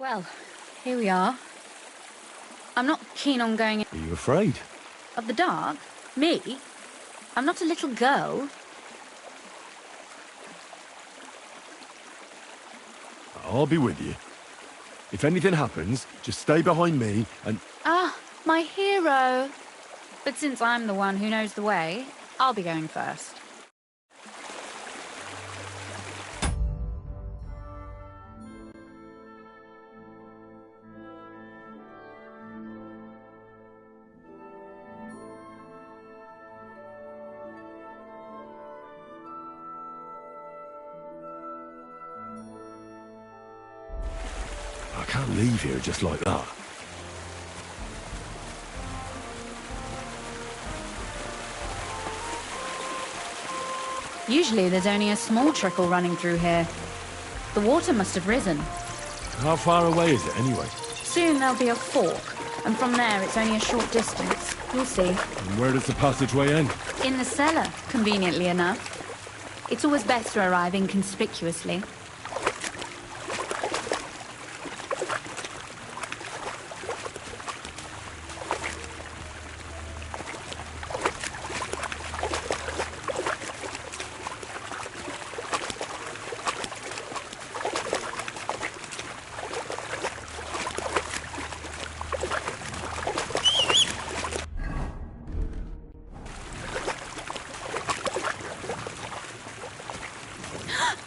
Well, here we are. I'm not keen on going in. Are you afraid? Of the dark? Me? I'm not a little girl. I'll be with you. If anything happens, just stay behind me and... Ah, my hero. But since I'm the one who knows the way, I'll be going first. I can't leave here just like that. Usually there's only a small trickle running through here. The water must have risen. How far away is it anyway? Soon there'll be a fork, and from there it's only a short distance. You'll see. And where does the passageway end? In the cellar, conveniently enough. It's always best to arrive inconspicuously.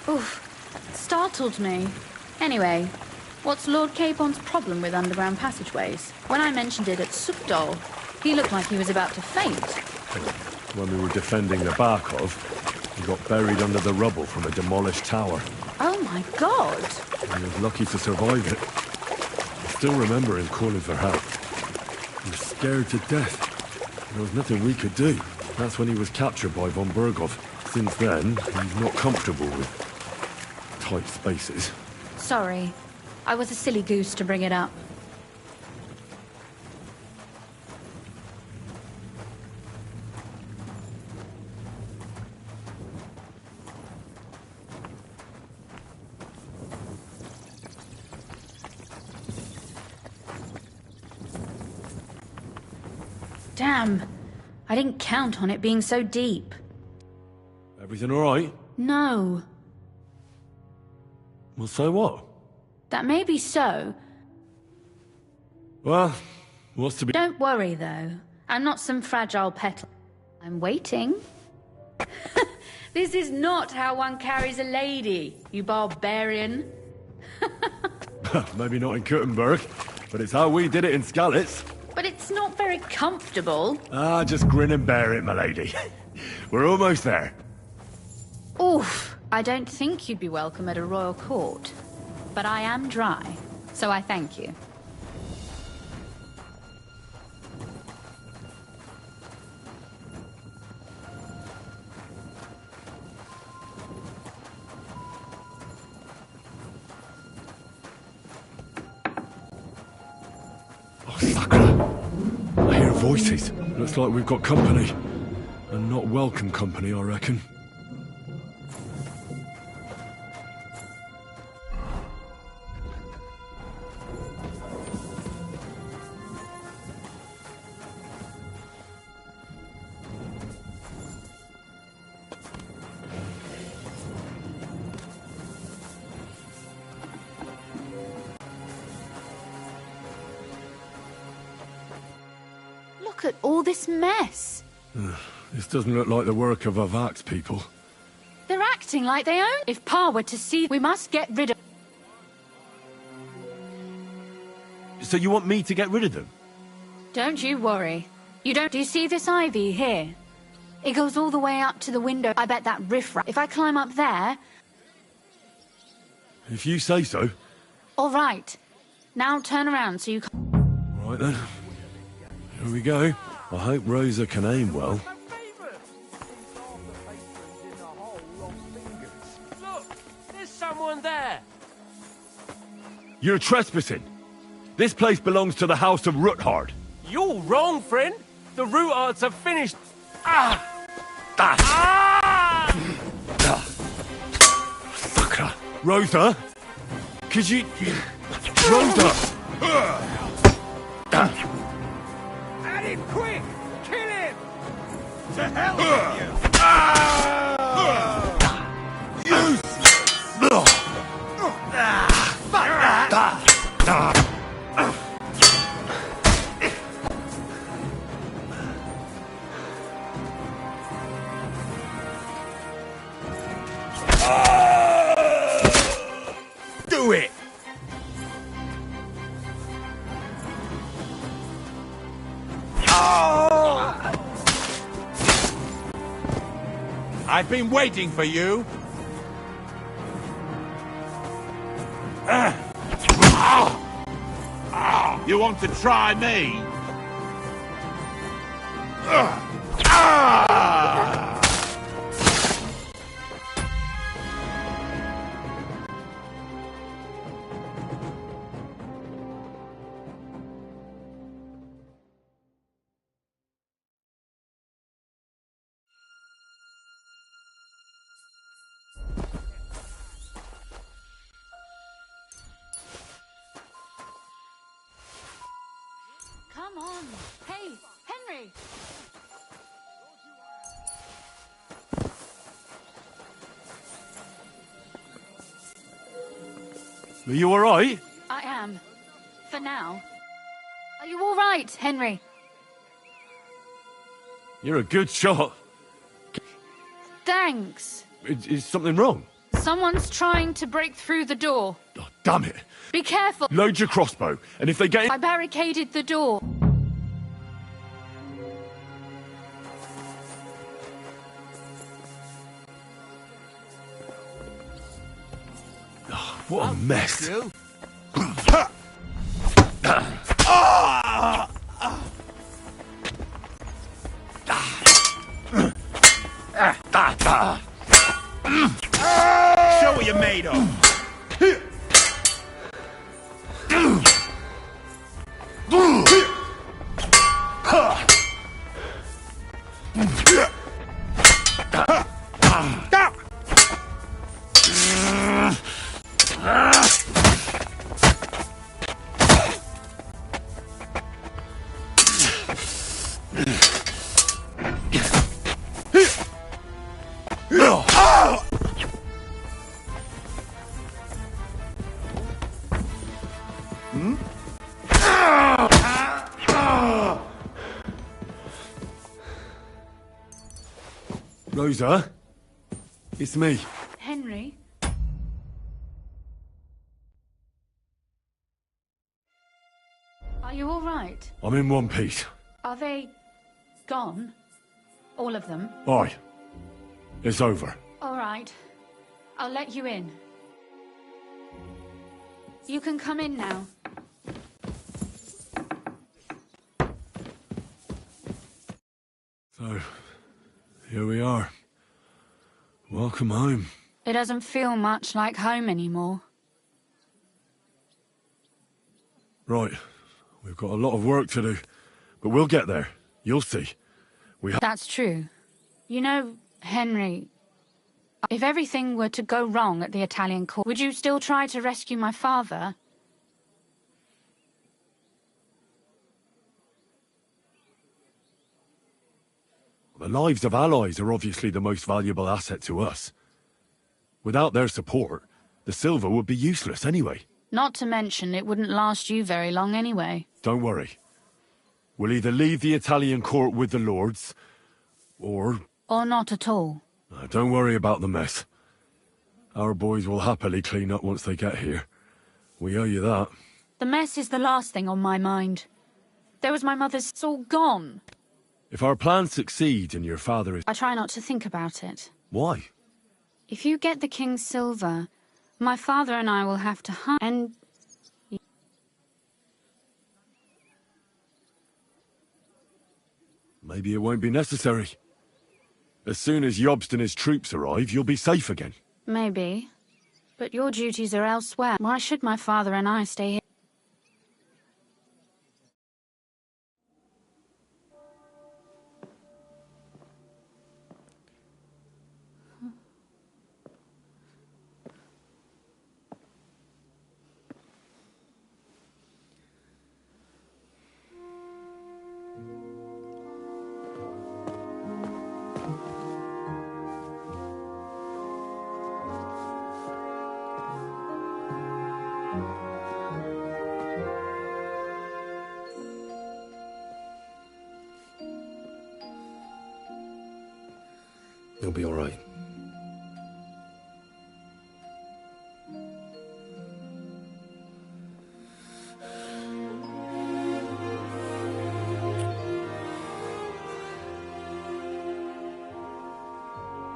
Oof, startled me. Anyway, what's Lord Capon's problem with underground passageways? When I mentioned it at Sukdol, he looked like he was about to faint. When we were defending the Barkov, he got buried under the rubble from a demolished tower. Oh my god! He was lucky to survive it. I still remember him calling for help. He was scared to death. There was nothing we could do. That's when he was captured by von Berghoff. Since then, he's not comfortable with tight spaces. Sorry. I was a silly goose to bring it up. Damn. I didn't count on it being so deep. Everything all right? No. Well, so what? That may be so. Well, what's to be... Don't worry, though. I'm not some fragile petal. I'm waiting. This is not how one carries a lady, you barbarian. Maybe not in Kuttenberg, but it's how we did it in Skalitz. But it's not very comfortable. Ah, just grin and bear it, my lady. We're almost there. Oof, I don't think you'd be welcome at a royal court. But I am dry, so I thank you. Oh, Sakra. I hear voices. Looks like we've got company. And not welcome company, I reckon. Look at all this mess. This doesn't look like the work of Avak's people. They're acting like they own. If Pa were to see, we must get rid of... So you want me to get rid of them? Don't you worry. You don't... Do you see this ivy here? It goes all the way up to the window. I bet that riffraff... If I climb up there... If you say so. All right. Now turn around so you can... All right then. Here we go. I hope Rosa can aim well. Look, there's someone there. You're trespassing. This place belongs to the House of Ruthard. You're wrong, friend. The Rutards have finished. Ah! Ah! Ah! Sakra. Rosa? Could you... Rhoda! At him, quick! Kill him! To hell with you! Do it! I've been waiting for you. You want to try me? Come on. Hey, Henry. Are you alright? I am. For now. Are you all right, Henry? You're a good shot. Thanks. Is something wrong? Someone's trying to break through the door. Oh, damn it. Be careful. Load your crossbow, and if they get in... I barricaded the door. What a mess. Show what you're made of. Rosa? It's me. Henry? Are you all right? I'm in one piece. Are they gone? All of them? Aye. It's over. All right. I'll let you in. You can come in now. So, here we are. Welcome home. It doesn't feel much like home anymore. Right. We've got a lot of work to do. But we'll get there. You'll see. That's true. You know, Henry, if everything were to go wrong at the Italian court, would you still try to rescue my father? The lives of allies are obviously the most valuable asset to us. Without their support, the silver would be useless anyway. Not to mention, it wouldn't last you very long anyway. Don't worry. We'll either leave the Italian court with the lords, or... Or not at all. Don't worry about the mess. Our boys will happily clean up once they get here. We owe you that. The mess is the last thing on my mind. There was my mother's... It's all gone. If our plans succeed and your father is... I try not to think about it. Why? If you get the king's silver, my father and I will have to hunt and... Maybe it won't be necessary. As soon as Jobst and his troops arrive, you'll be safe again. Maybe. But your duties are elsewhere. Why should my father and I stay here? He'll be all right.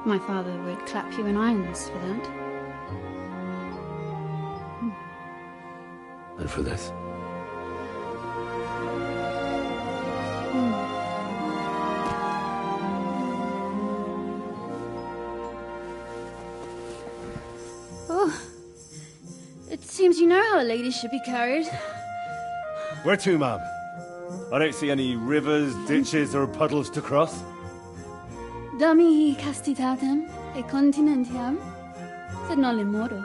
My father would clap you in irons for that. And for this? Oh, it seems you know how a lady should be carried. Where to, ma'am? I don't see any rivers, ditches, or puddles to cross. Dami castitatem e continentiam, sed non moro.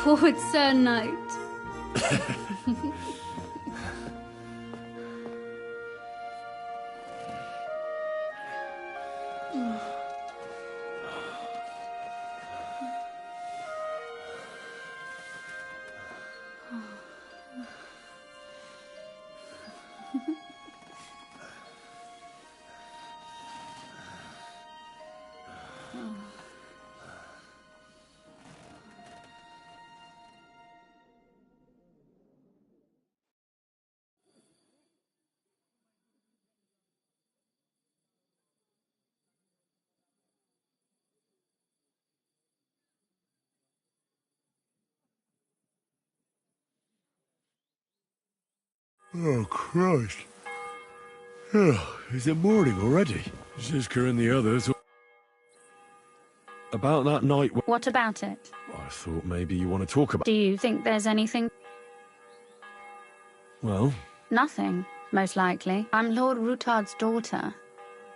Forward, Sir Knight. Oh, Christ. Oh, is it morning already? Zizka and the others. About that night when... What about it? I thought maybe you want to talk about... Do you think there's anything? Well? Nothing, most likely. I'm Lord Rutard's daughter.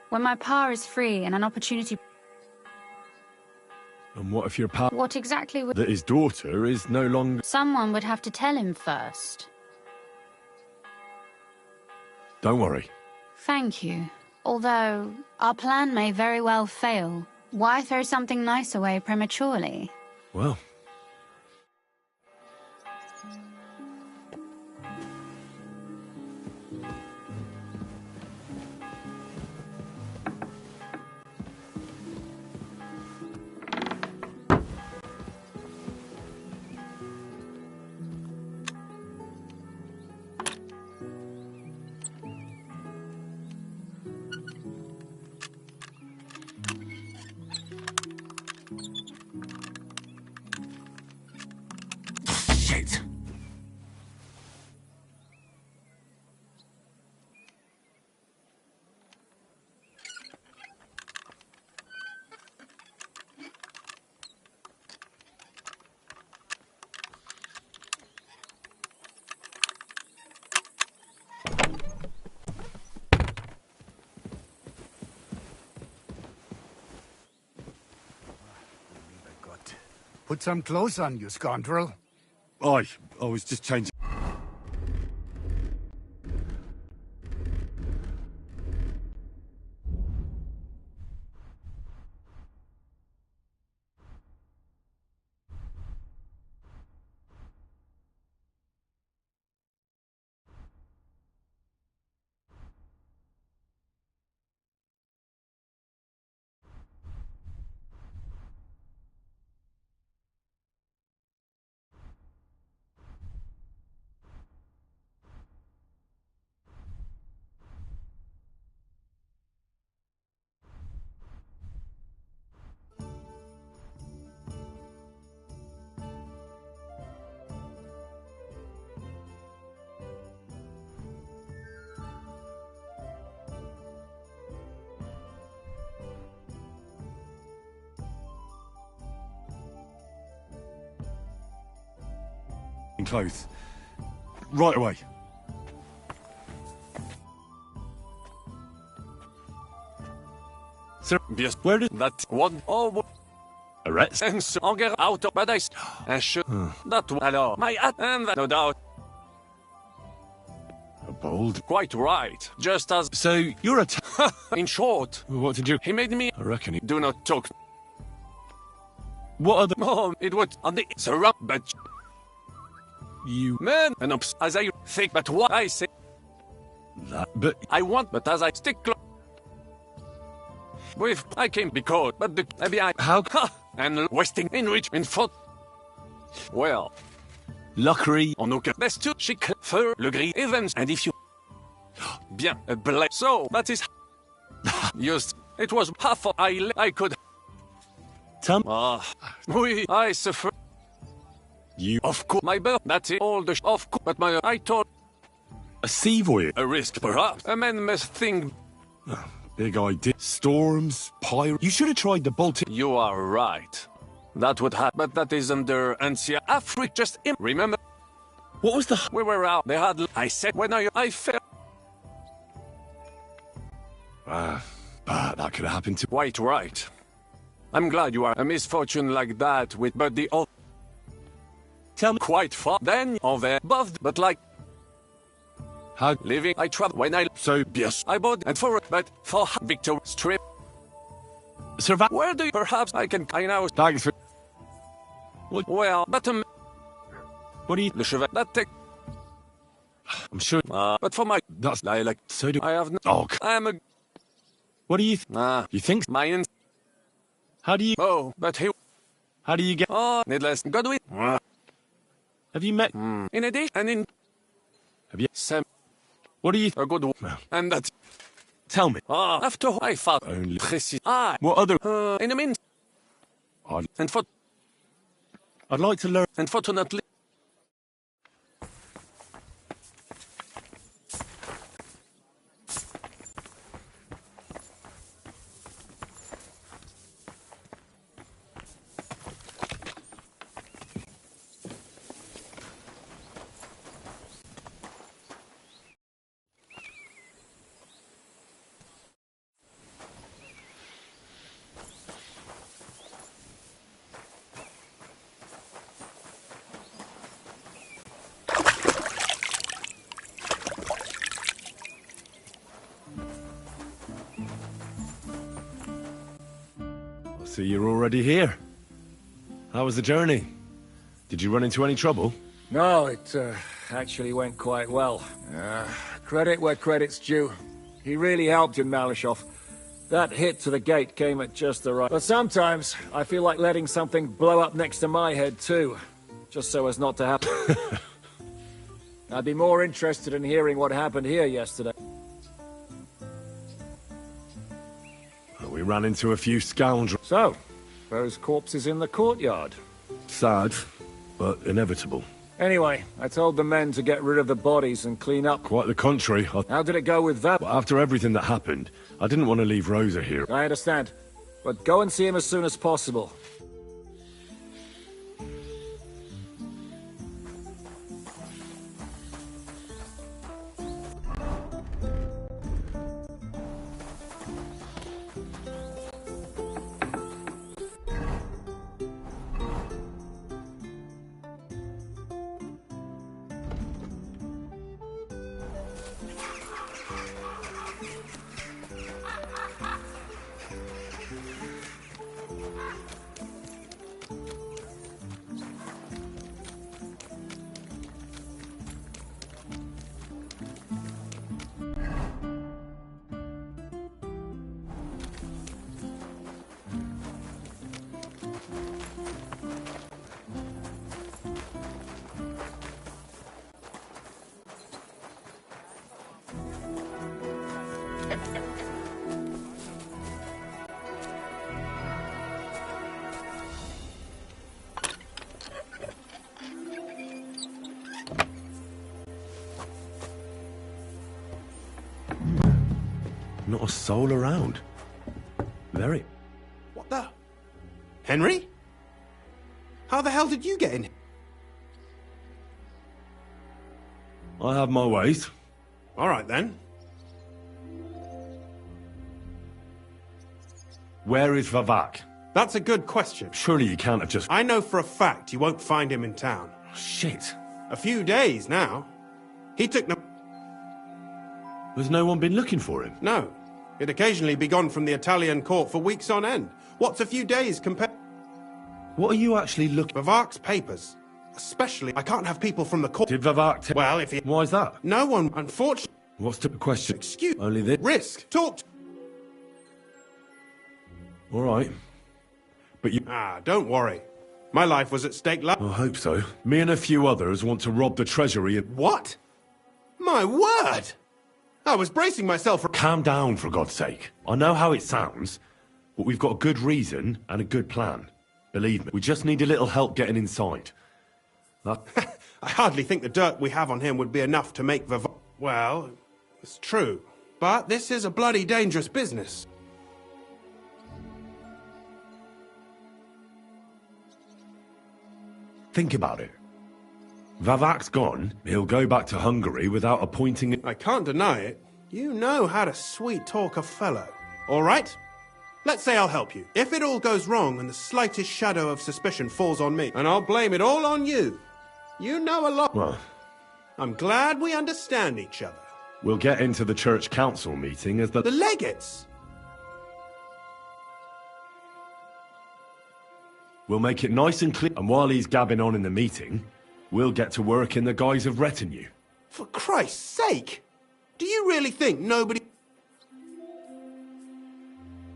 When my pa is free and an opportunity... And what if your pa... What exactly would... That his daughter is no longer... Someone would have to tell him first. Don't worry. Thank you. Although, our plan may very well fail. Why throw something nice away prematurely? Well... Shit! Put some clothes on, you scoundrel. I was just changing. Clothes. Right away. Sir, Yes, where did that one oh arrest? and so I'll get out of paradise and shoot that one. Hello, my and that, no doubt. A bold. Quite right. Just as So you're a. in short, What did you? he made me I reckon. do not talk. What are the? Oh, it was on the surround, but You man, and ups as I think, but what I say, that? But I want, but as I stick close. with I came because, but the FBI how and wasting in rich in faute. Well, luckily on aucun best to chic for le gris events and if you bien bless so that is just it was half of I could oui I suffer you of course my birth that's it all the of course but my I told A sea voyage? a risk perhaps a man must think. Big idea. Storms, pirates. You should have tried the Baltic. You are right. That would happen, but that is under Ancia Africa. Just remember. What was the... We were out. They had. I said when I fell. That could have happened to... Quite right. I'm glad you are a misfortune like that with, but the old. Tell me... Quite far. Then over above, but like. How... Living, I travel when I. So... Yes, I bought and for, but for Victor Strip. Survive... Where do you? Perhaps I can. I know. Thanks for... What? Well, but What do you... Le cheval. That take. I'm sure... But for my. That's... I like. So do... I have no. Oh, I am a. what do you... You think... My. How do you... Oh, but he. How do you get... Oh, needless. Godwin. Have you met... In addition, and in. Have you... Sam. What do you... A good one. Well. And that. Tell me. After I thought. Only... Précis. What other... In a minute. And for. I'd like to learn... Unfortunately. So you're already here. How was the journey? Did you run into any trouble? No, it actually went quite well. Credit where credit's due. He really helped in Malishov. That hit to the gate came at just the right... But sometimes, I feel like letting something blow up next to my head too. Just so as not to happen. I'd be more interested in hearing what happened here yesterday. We ran into a few scoundrels. So, those corpses in the courtyard. Sad, but inevitable. Anyway, I told the men to get rid of the bodies and clean up. Quite the contrary. How did it go with that? After everything that happened, I didn't want to leave Rosa here. I understand. But go and see him as soon as possible. Not a soul around. Very. What the? Henry? How the hell did you get in? I have my ways. All right, then. Where is Vivek? That's a good question. Surely you can't have just... I know for a fact you won't find him in town. Shit. A few days now. He took no... Has no one been looking for him? No. He'd occasionally be gone from the Italian court for weeks on end. What's a few days compared... What are you actually looking... Vivek's papers. Especially, I can't have people from the court... Did Vivek... Well, if he... Why is that? No one, unfortunately... What's the question? Excuse... Only this? Risk. Talk to... All right. But you... Ah, don't worry. My life was at stake I hope so. Me and a few others want to rob the treasury and... What? My word! I was bracing myself for... Calm down, for God's sake. I know how it sounds, but we've got a good reason and a good plan. Believe me, we just need a little help getting inside. I hardly think the dirt we have on him would be enough to make Vivar... Well, it's true. But this is a bloody dangerous business. Think about it. Vavak's gone, he'll go back to Hungary without appointing... I can't deny it. You know how to sweet-talk a fellow. All right? Let's say I'll help you. If it all goes wrong and the slightest shadow of suspicion falls on me, and I'll blame it all on you. You know a lot. Well, I'm glad we understand each other. we'll get into the church council meeting as The legates! We'll make it nice and clear, and while he's gabbing on in the meeting, we'll get to work in the guise of retinue. For Christ's sake! Do you really think nobody...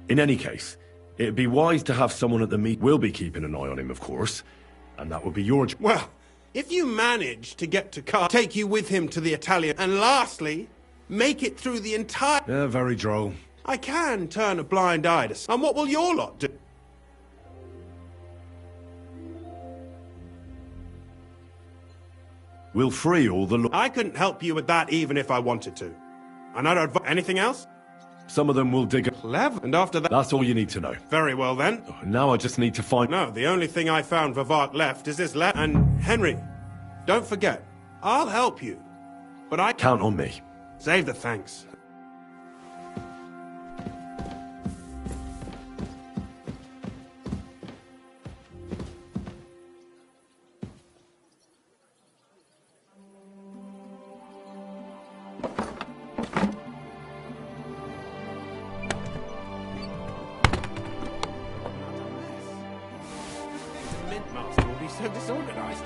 In any case, it'd be wise to have someone at the meet. We'll be keeping an eye on him, of course, and that would be your job. Well, if you manage to get to Car, take you with him to the Italian, and lastly, make it through the entire... Yeah, very droll. I can turn a blind eye to... And what will your lot do? We'll free all the... I couldn't help you with that even if I wanted to. And I'd advise... Anything else? Some of them will dig... Clever. And after that... That's all you need to know. Very well then. Now I just need to find... No, the only thing I found Vivark left is this letter. And Henry, don't forget, I'll help you. But I... Count on me. Save the thanks. Mint master will be so disorganized.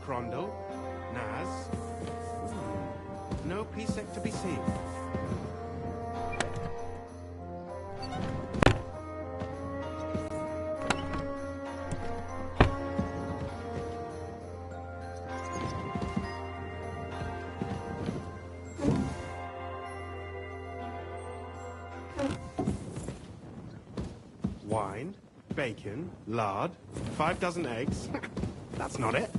Crondall, Naz. No Pisek to be seen. Wine, bacon, lard, 5 dozen eggs. That's not it.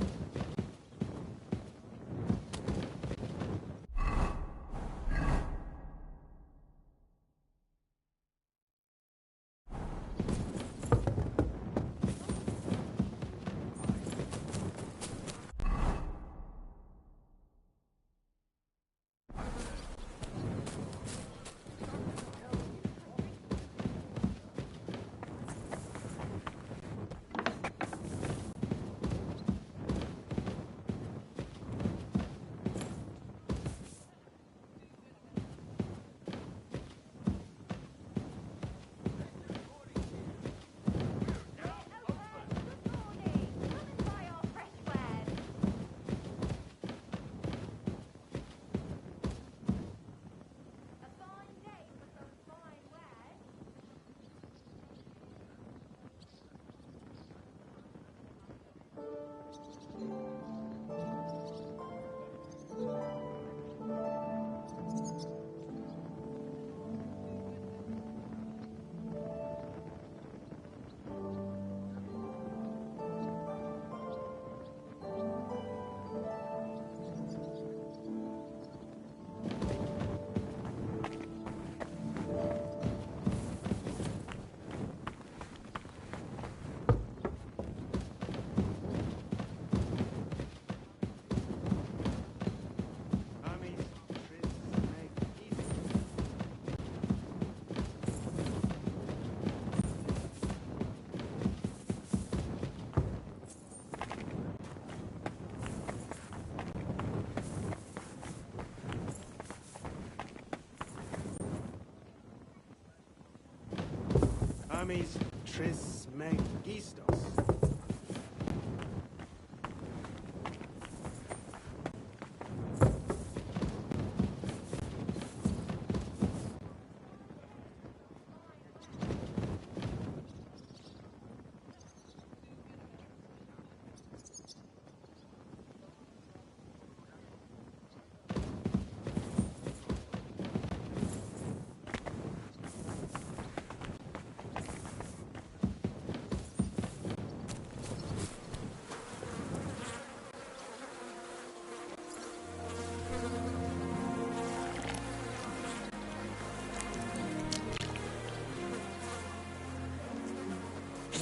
Hermes Trismegistos.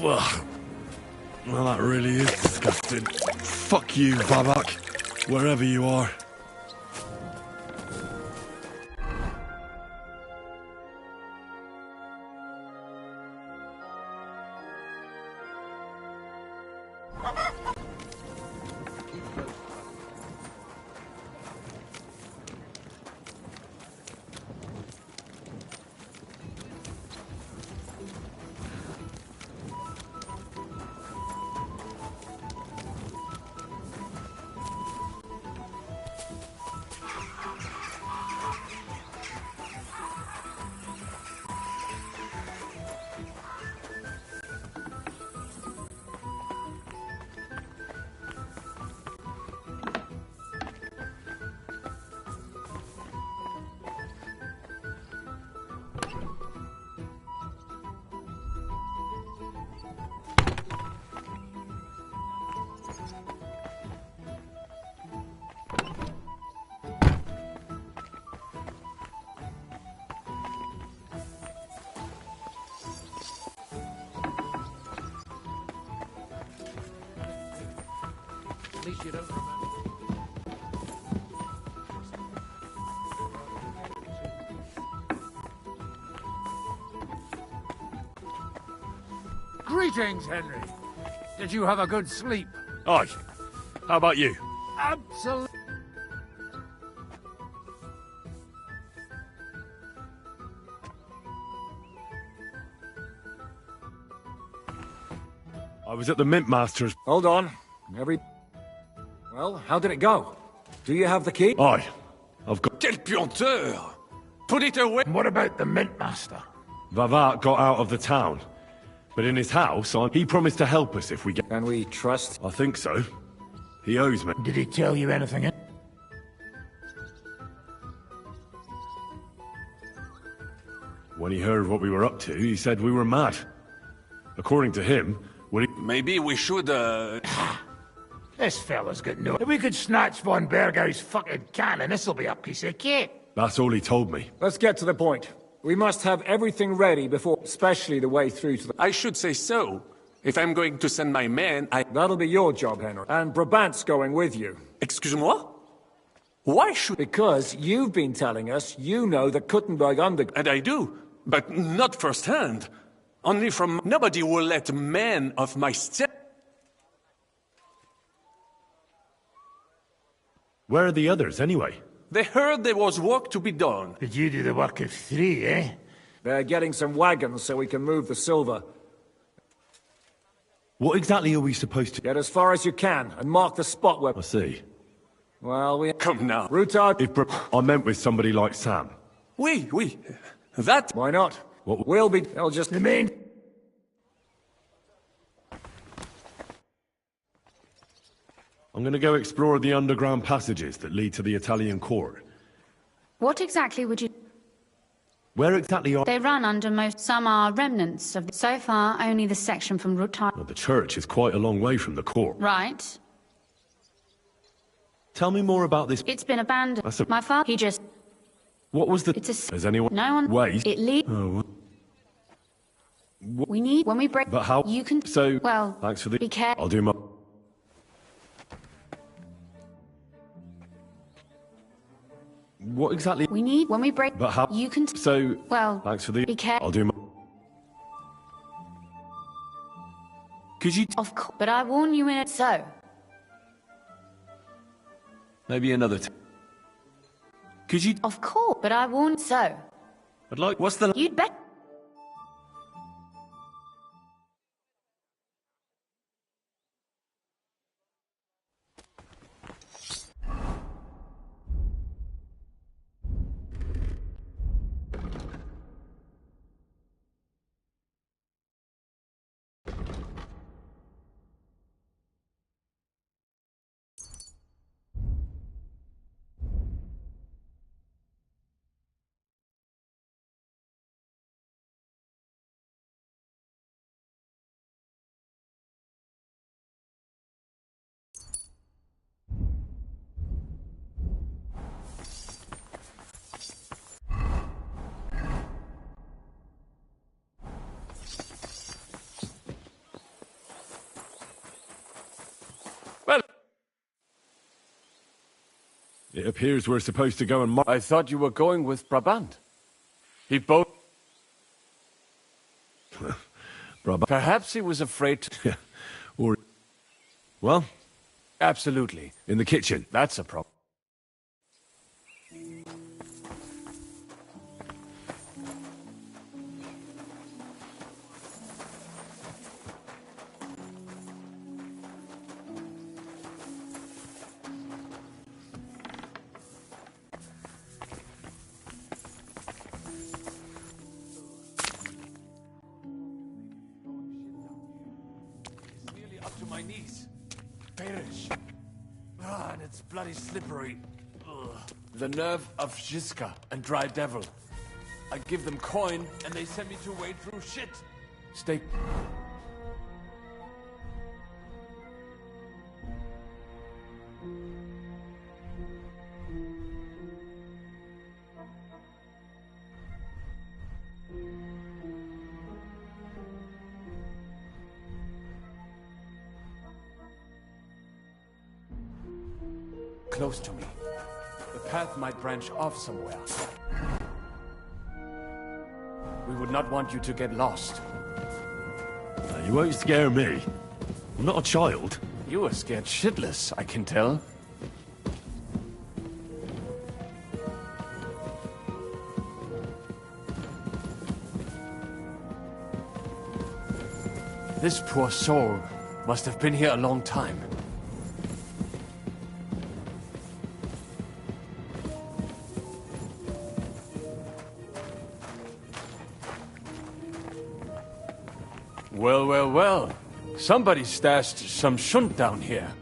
Ugh. Well, that really is disgusting. Fuck you, Babak. Wherever you are. At least you don't remember. Greetings, Henry. Did you have a good sleep? Aye. How about you? Absolutely. I was at the Mint Master's. Hold on. Well, how did it go? Do you have the key? Aye. I've got... Quel puanteur! Put it away! And what about the Mint Master? Vavat got out of the town. But in his house, he promised to help us if we get... Can we trust? I think so. He owes me. Did he tell you anything? When he heard what we were up to, he said we were mad. According to him, Maybe we should, This fella's got no... If we could snatch von Bergau's fucking cannon, this'll be a piece of cake. That's all he told me. Let's get to the point. We must have everything ready before, especially the way through to the... I should say so. If I'm going to send my men, That'll be your job, Henry. And Brabant's going with you. Excuse-moi? Why should... Because you've been telling us you know the Kuttenberg Underground. And I do, but not firsthand. Only from... Nobody will let men of my step... Where are the others, anyway? They heard there was work to be done. Did you do the work of 3, eh? They're getting some wagons so we can move the silver. What exactly are we supposed to... Get as far as you can and mark the spot where... I see. Well, we... Come now. Rutard... I meant with somebody like Sam. Oui. That... Why not? What... We'll be... They'll just... The main... I'm gonna go explore the underground passages that lead to the Italian court. What exactly would you... Where exactly are... They run under most... Some are remnants of... So far, only the section from Rutard... Well, the church is quite a long way from the court. Right. Tell me more about this... It's been abandoned. That's a... My father... He just... What was the... It's a... Has anyone... No one... Wait. It lead... Oh, We need... When we break... but how... You can... So... Well... Thanks for the... Be careful. I'll do my... What exactly... We need... When we break... But how... You can... So... Well... Thanks for the... Be careful. I'll do my... Could you... Of course. But I warn you in it... So... Maybe another... Could you... Of course. But I warn... So... I'd like... What's the... You'd bet... Well... It appears we're supposed to go and... I thought you were going with Brabant. He both... Brabant... Perhaps he was afraid to... Yeah. Or... Well... Absolutely. In the kitchen. That's a problem. My knees. Perish. And it's bloody slippery. Ugh. The nerve of Žižka and Dry Devil. I give them coin and they send me to wade through shit. Stay... Close to me. The path might branch off somewhere. We would not want you to get lost. You won't scare me. I'm not a child. You are scared shitless, I can tell. This poor soul must have been here a long time. Well, well, well. Somebody stashed some shunt down here.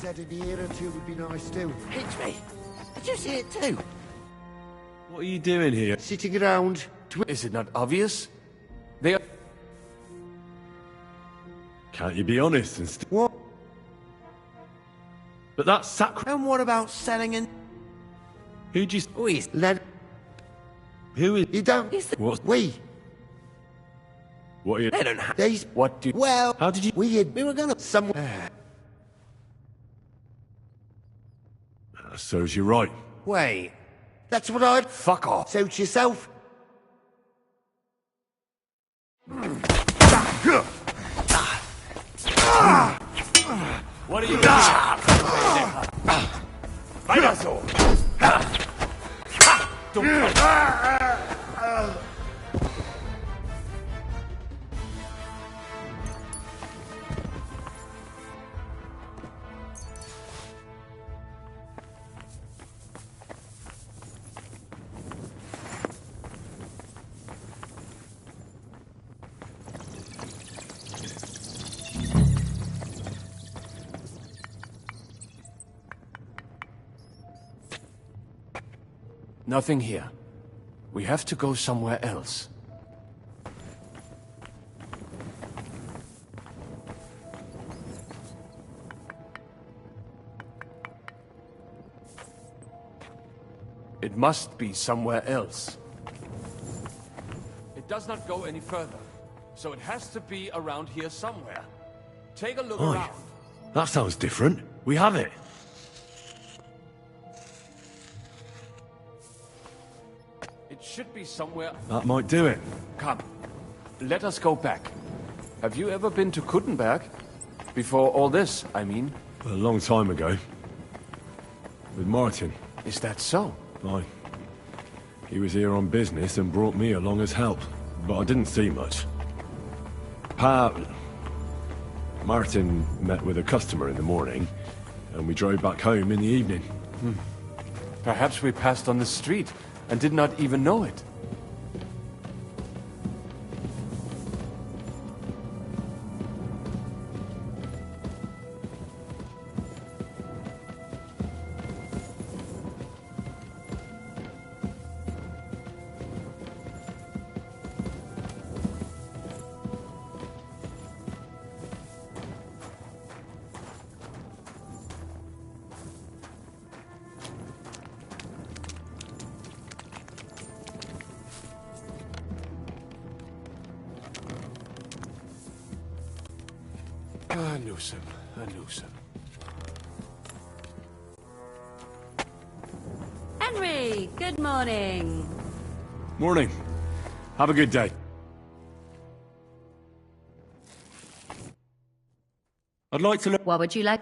Said in the ear or two would be nice too. Pinch me. Did you see it too? What are you doing here? Sitting around. Is it not obvious? They are... Can't you be honest and What? But that's sacred. And what about selling and... Who'd you... Oh, he's... Lad, Who is... you don't. What? We. What are you... They don't have... These. What do... Well... How did you... We had. We were gonna... Somewhere. Serves you right. Wait. That's what I'd. Fuck off. Suit yourself. What are you doing? Pedazo! Nothing here. We have to go somewhere else. It must be somewhere else. It does not go any further, so it has to be around here somewhere. Take a look Oi. around. That sounds different. We have it. It should be somewhere. That might do it. Come, let us go back. Have you ever been to Kuttenberg? Before all this, I mean. A long time ago. With Martin. Is that so? Aye. He was here on business and brought me along as help. But I didn't see much. Martin met with a customer in the morning, and we drove back home in the evening. Perhaps we passed on the street and did not even know it. A Newsom. Henry, good morning. Morning. Have a good day. I'd like to look... What would you like?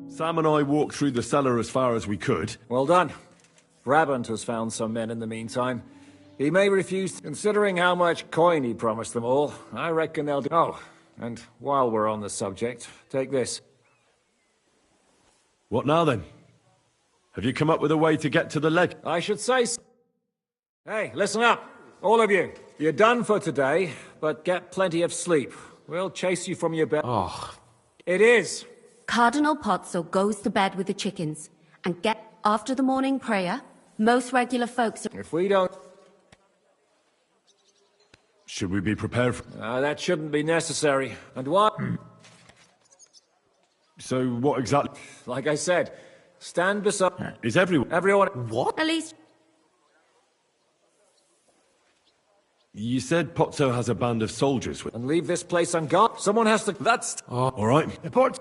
Sam and I walked through the cellar as far as we could. Well done. Brabant has found some men in the meantime. He may refuse, considering how much coin he promised them all. I reckon they'll do... Oh, and while we're on the subject, take this. What now then? Have you come up with a way to get to the leg? I should say so. Hey, listen up, all of you. You're done for today, but get plenty of sleep. We'll chase you from your bed. Oh. It is. Cardinal Pozzo goes to bed with the chickens and get after the morning prayer. Most regular folks are... If we don't... Should we be prepared for... that shouldn't be necessary. And what? So what exactly... Like I said, stand beside... Is everyone... Everyone... What? At least... You said Pozzo has a band of soldiers with... And leave this place unguarded? Someone has to... That's... All right. Report.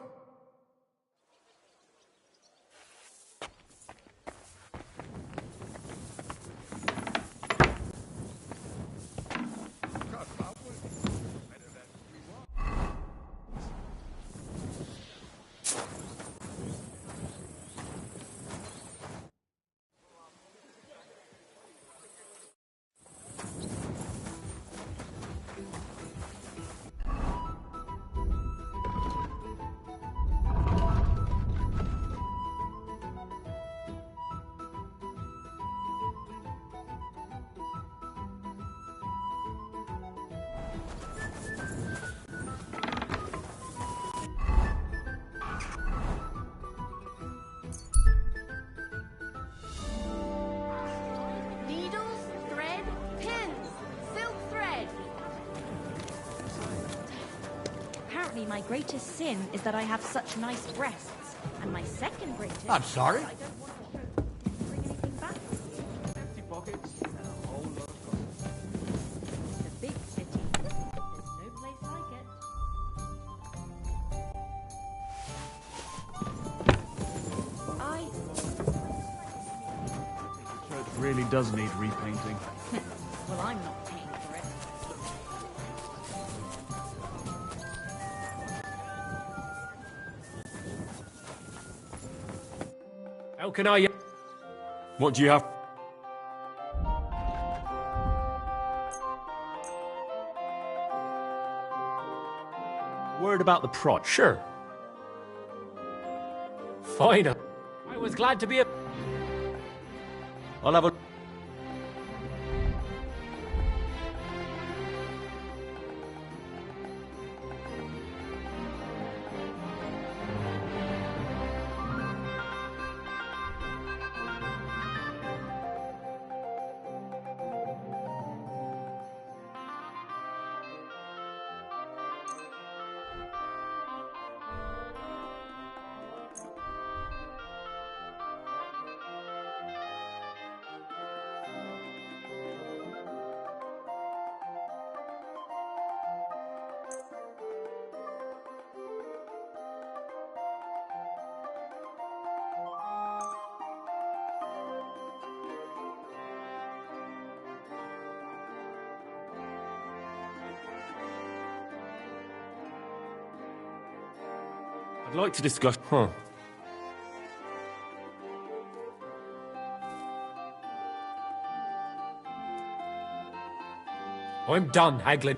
My greatest sin is that I have such nice breasts, and my second greatest... I'm sorry? I don't want to bring anything back. Empty pockets. It's a big city. There's no place like it. The church really does need repainting. Well, I'm not paying for it. How can I... What do you have? Word about the prod. Sure. Fine. I was glad to be a... I'll have a... I'd like to discuss... I'm done, Haglin.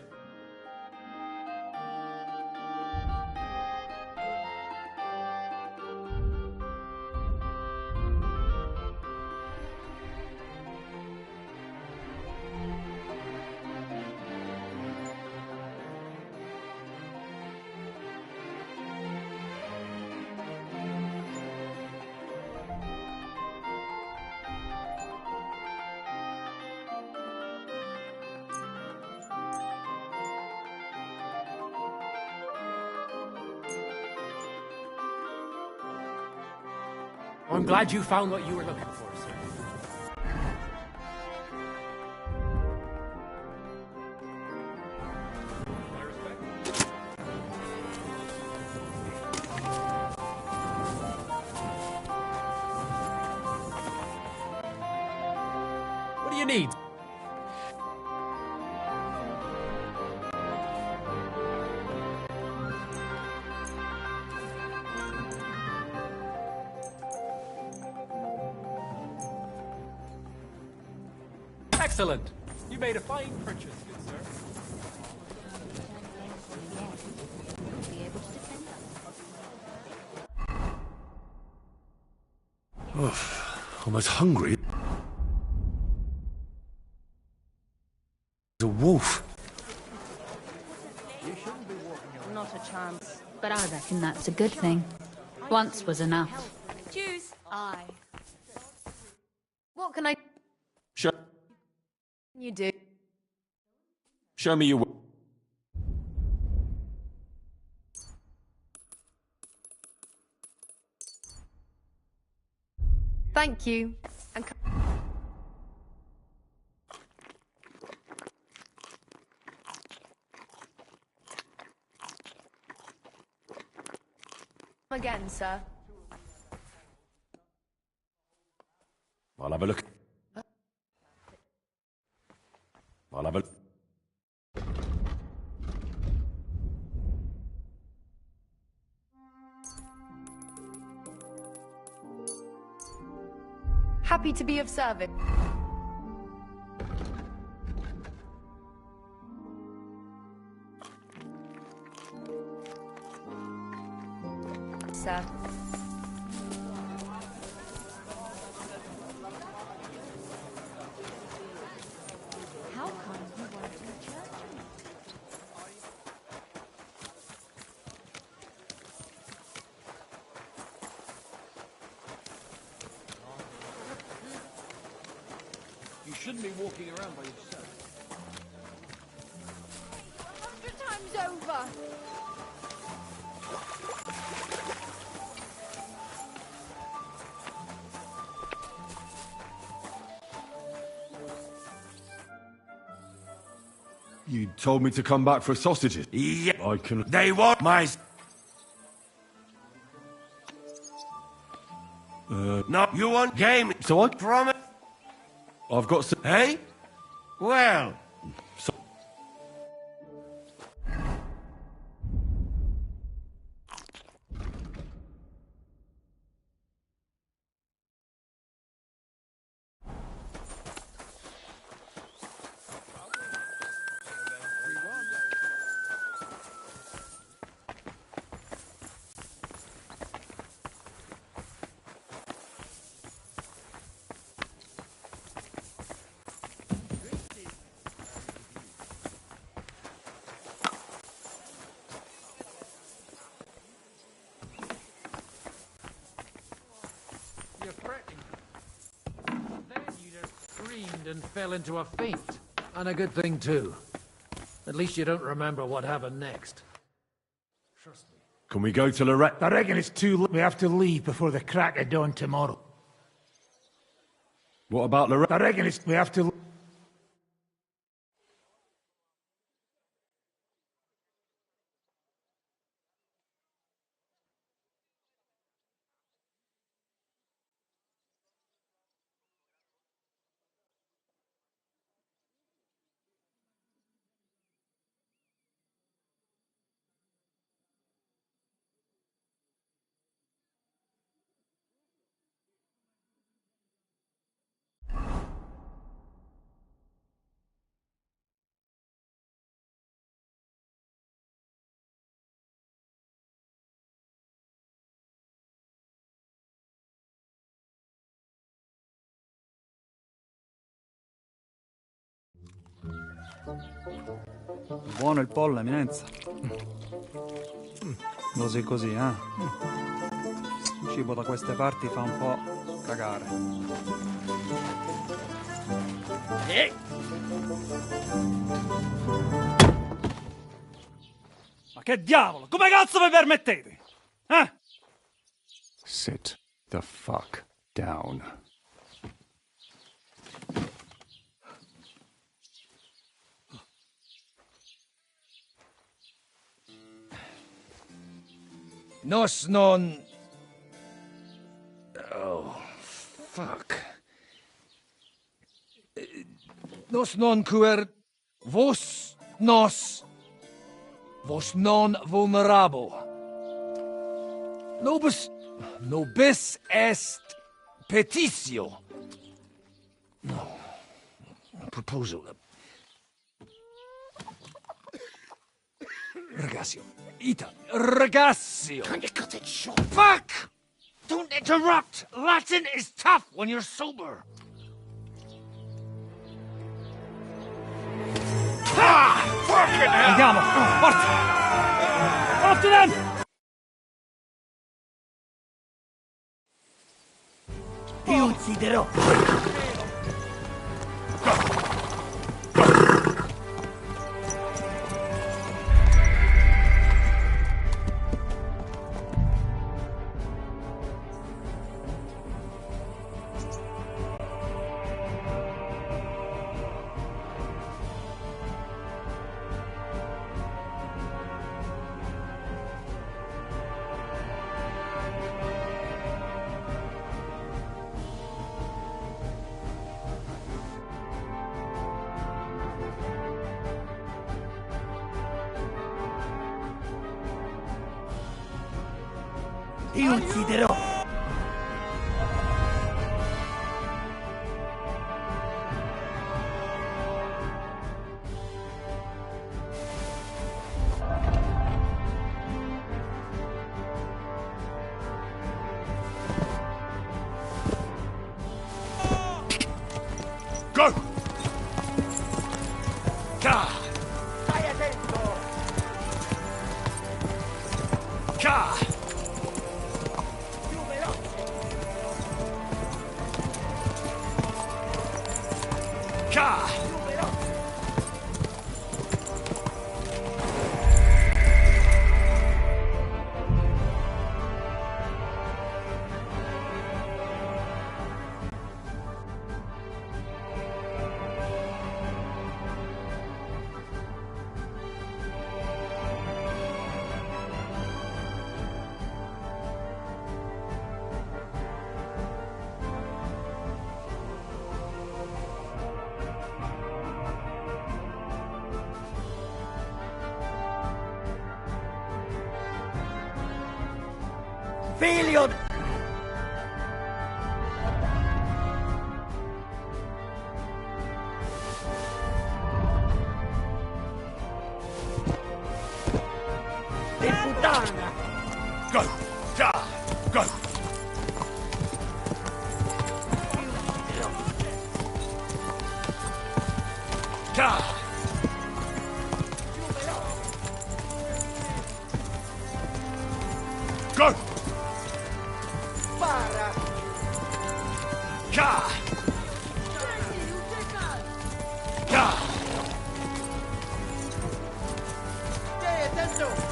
I'm glad you found what you were looking for, sir. What do you need? Excellent. You made a fine purchase, good sir. Almost hungry. A wolf. Not a chance. But I reckon that's a good thing. Once was enough. Choose. I. What can I... Show, You do. show me your... Thank you. And again, sir. I'll have a look. I'll have a... Happy to be of service. Sir. How come you weren't in church? You shouldn't be walking around by yourself. 100 times over! You told me to come back for sausages. Yeah. I can... They want my... No, you want game. So I... Promise. I've got some... Hey? Well... So... You're threatening. Then you just screamed and fell into a faint. And a good thing, too. At least you don't remember what happened next. Trust me. Can we go to Lorette? I reckon it's too late. We have to leave before the crack of dawn tomorrow. What about Lorette? I reckon we have to... Buono il pollo, eminenza. Così così, eh? Il cibo da queste parti fa un po' cagare. Ma che diavolo? Come cazzo vi permettete? Eh? Sit the fuck down. Nos non... Oh, fuck. Nos non cuer... Vos nos... Vos non vulnerabo. Nobis est petitio. No. Proposal. Ragazio. Ita. Ragazio. Can you cut it short? Fuck! Don't interrupt! Latin is tough when you're sober. Ah! Fucking hell! Andiamo! Forza! After them! Ti ucciderò! Ti ucciderò! Go! Ka! Stai attento! Ka! Più veloce! Ka! Più veloce! Figlio! Di puttana! Go! Ka! Go! Ka! Go! Spara! Ka! Ka! Stai attento!